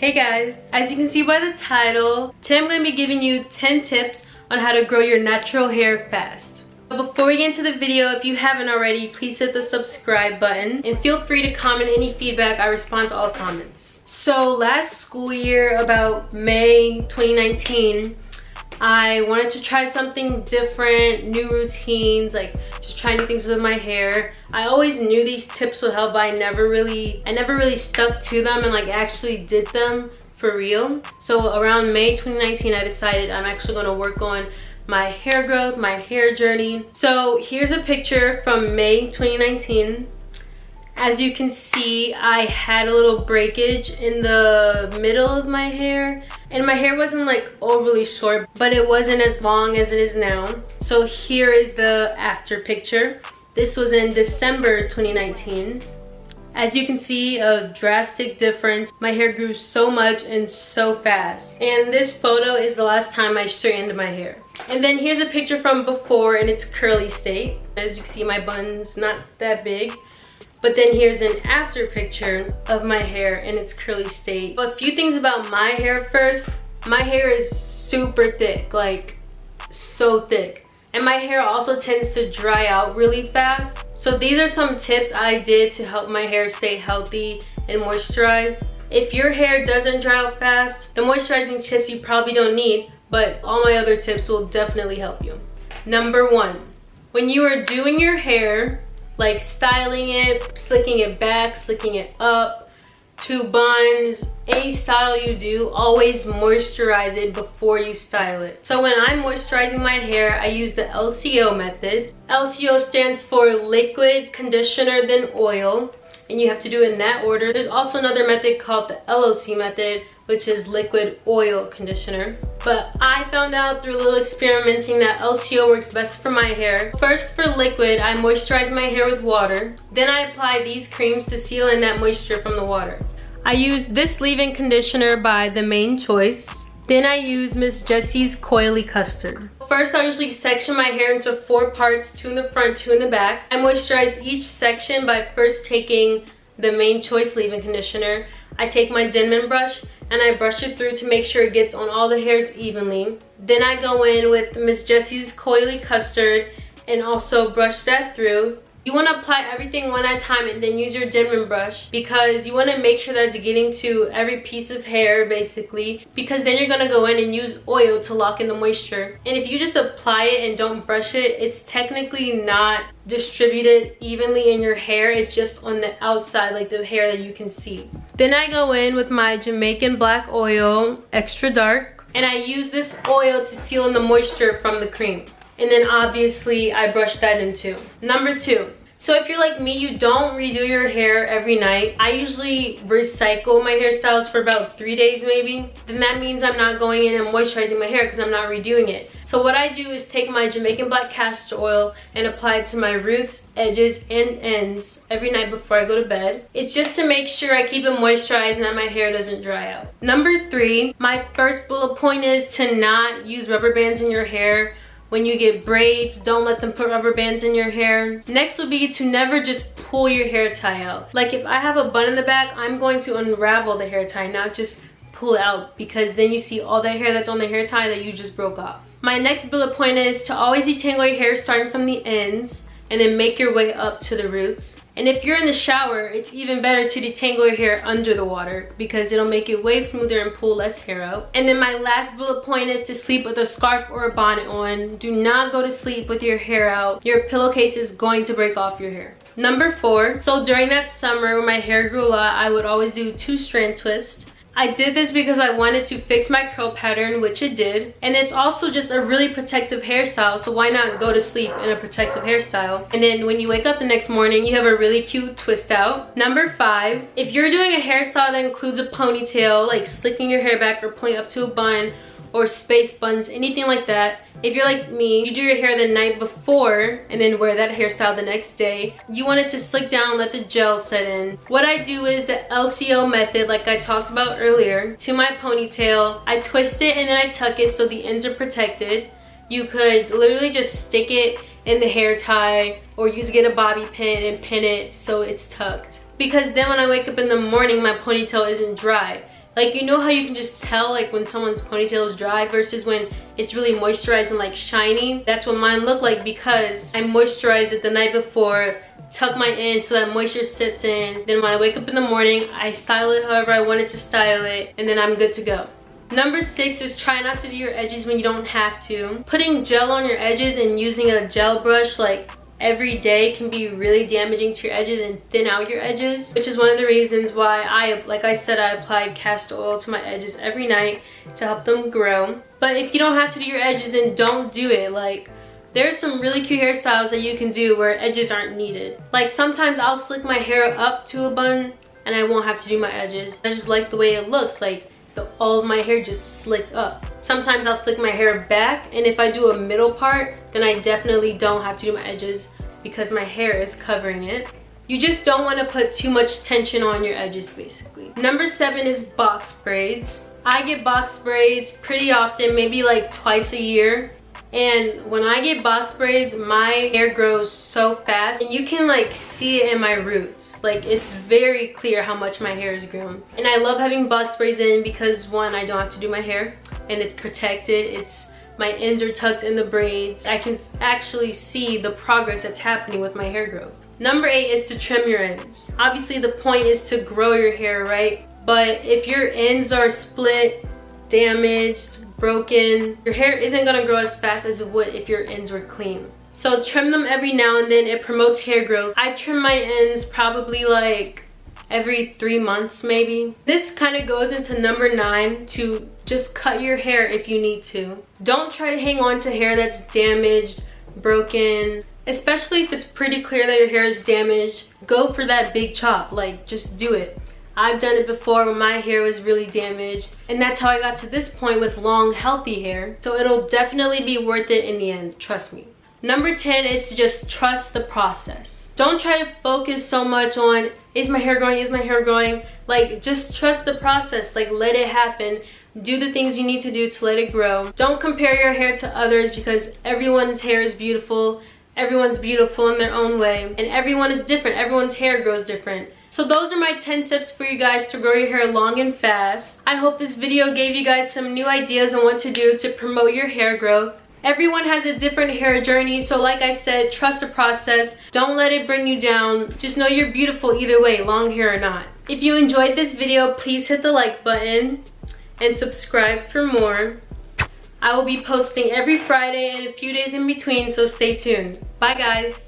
Hey guys, as you can see by the title, today I'm going to be giving you 10 tips on how to grow your natural hair fast. But before we get into the video, if you haven't already, please hit the subscribe button and feel free to comment any feedback. I respond to all comments. So last school year, about May 2019, I wanted to try something different, new routines, like just trying new things with my hair. I always knew these tips would help, but I never really stuck to them and like actually did them for real. So around May 2019, I decided I'm actually going to work on my hair growth, my hair journey. So here's a picture from May 2019. As you can see, I had a little breakage in the middle of my hair, and my hair wasn't like overly short, but it wasn't as long as it is now. So here is the after picture. This was in December 2019. As you can see, a drastic difference. My hair grew so much and so fast. And this photo is the last time I straightened my hair. And then here's a picture from before in its curly state. As you can see, my bun's not that big. But then here's an after picture of my hair in its curly state. But a few things about my hair first. My hair is super thick, like so thick. And my hair also tends to dry out really fast. So these are some tips I did to help my hair stay healthy and moisturized. If your hair doesn't dry out fast, the moisturizing tips you probably don't need, but all my other tips will definitely help you. Number 1, when you are doing your hair, like styling it, slicking it back, slicking it up, 2 buns, any style you do, always moisturize it before you style it. So when I'm moisturizing my hair, I use the LCO method. LCO stands for liquid, conditioner, then oil, and you have to do it in that order. There's also another method called the LOC method, which is liquid oil conditioner. But I found out through a little experimenting that LCO works best for my hair. First, for liquid, I moisturize my hair with water. Then I apply these creams to seal in that moisture from the water. I use this leave-in conditioner by The Main Choice. Then I use Miss Jessie's Coily Custard. First, I usually section my hair into 4 parts, 2 in the front, 2 in the back. I moisturize each section by first taking The Main Choice leave-in conditioner. I take my Denman brush and I brush it through to make sure it gets on all the hairs evenly. Then I go in with Miss Jessie's Coily Custard and also brush that through. You want to apply everything one at a time and then use your Denman brush because you want to make sure that it's getting to every piece of hair basically, because then you're going to go in and use oil to lock in the moisture. And if you just apply it and don't brush it, it's technically not distributed evenly in your hair. It's just on the outside, like the hair that you can see. Then I go in with my Jamaican black oil, extra dark, and I use this oil to seal in the moisture from the cream. And then obviously I brush that in too. Number 2. So if you're like me, you don't redo your hair every night. I usually recycle my hairstyles for about 3 days maybe. Then that means I'm not going in and moisturizing my hair because I'm not redoing it. So what I do is take my Jamaican black castor oil and apply it to my roots, edges, and ends every night before I go to bed. It's just to make sure I keep it moisturized and that my hair doesn't dry out. Number 3, my first bullet point is to not use rubber bands in your hair. When you get braids, don't let them put rubber bands in your hair. Next would be to never just pull your hair tie out. Like if I have a bun in the back, I'm going to unravel the hair tie, not just pull it out, because then you see all that hair that's on the hair tie that you just broke off. My next bullet point is to always detangle your hair starting from the ends and then make your way up to the roots. And if you're in the shower, it's even better to detangle your hair under the water because it'll make it way smoother and pull less hair out. And then my last bullet point is to sleep with a scarf or a bonnet on. Do not go to sleep with your hair out. Your pillowcase is going to break off your hair. Number 4, so during that summer when my hair grew a lot, I would always do 2-strand twists. I did this because I wanted to fix my curl pattern, which it did. And it's also just a really protective hairstyle, so why not go to sleep in a protective hairstyle? And then when you wake up the next morning, you have a really cute twist out. Number 5, if you're doing a hairstyle that includes a ponytail, like slicking your hair back or pulling up to a bun, or space buns, anything like that. If you're like me, you do your hair the night before and then wear that hairstyle the next day. You want it to slick down, let the gel set in. What I do is the LCO method, like I talked about earlier, to my ponytail. I twist it and then I tuck it so the ends are protected. You could literally just stick it in the hair tie or you get a bobby pin and pin it so it's tucked. Because then when I wake up in the morning, my ponytail isn't dry. Like, you know how you can just tell like when someone's ponytail is dry versus when it's really moisturized and like shiny? That's what mine look like because I moisturized it the night before, tuck mine in so that moisture sits in. Then when I wake up in the morning, I style it however I wanted to style it, and then I'm good to go. Number 6 is try not to do your edges when you don't have to. Putting gel on your edges and using a gel brush like every day can be really damaging to your edges and thin out your edges, which is one of the reasons why like I said, I applied castor oil to my edges every night to help them grow. But if you don't have to do your edges, then don't do it. Like, there's some really cute hairstyles that you can do where edges aren't needed. Like, sometimes I'll slick my hair up to a bun and I won't have to do my edges. I just like the way it looks, like all of my hair just slicked up. Sometimes I'll slick my hair back, and if I do a middle part, then I definitely don't have to do my edges because my hair is covering it. You just don't want to put too much tension on your edges, basically. Number 7 is box braids. I get box braids pretty often, maybe like twice a year. And when I get box braids, my hair grows so fast, and you can like see it in my roots. Like, it's very clear how much my hair has grown. And I love having box braids in because, one, I don't have to do my hair and it's protected. My ends are tucked in the braids. I can actually see the progress that's happening with my hair growth. Number 8 is to trim your ends. Obviously the point is to grow your hair, right? But if your ends are split, damaged, broken, your hair isn't gonna grow as fast as it would if your ends were clean. So trim them every now and then. It promotes hair growth. I trim my ends probably like every 3 months maybe. This kind of goes into number 9, to just cut your hair if you need to. Don't try to hang on to hair that's damaged, broken, especially if it's pretty clear that your hair is damaged. Go for that big chop, like just do it. I've done it before when my hair was really damaged, and that's how I got to this point with long, healthy hair. So it'll definitely be worth it in the end, trust me. Number 10 is to just trust the process. Don't try to focus so much on, is my hair growing, is my hair growing? Like, just trust the process, like let it happen. Do the things you need to do to let it grow. Don't compare your hair to others because everyone's hair is beautiful. Everyone's beautiful in their own way, and everyone is different. Everyone's hair grows different. So those are my 10 tips for you guys to grow your hair long and fast. I hope this video gave you guys some new ideas on what to do to promote your hair growth. Everyone has a different hair journey, so like I said, trust the process. Don't let it bring you down. Just know you're beautiful either way, long hair or not. If you enjoyed this video, please hit the like button and subscribe for more. I will be posting every Friday and a few days in between, so stay tuned. Bye guys.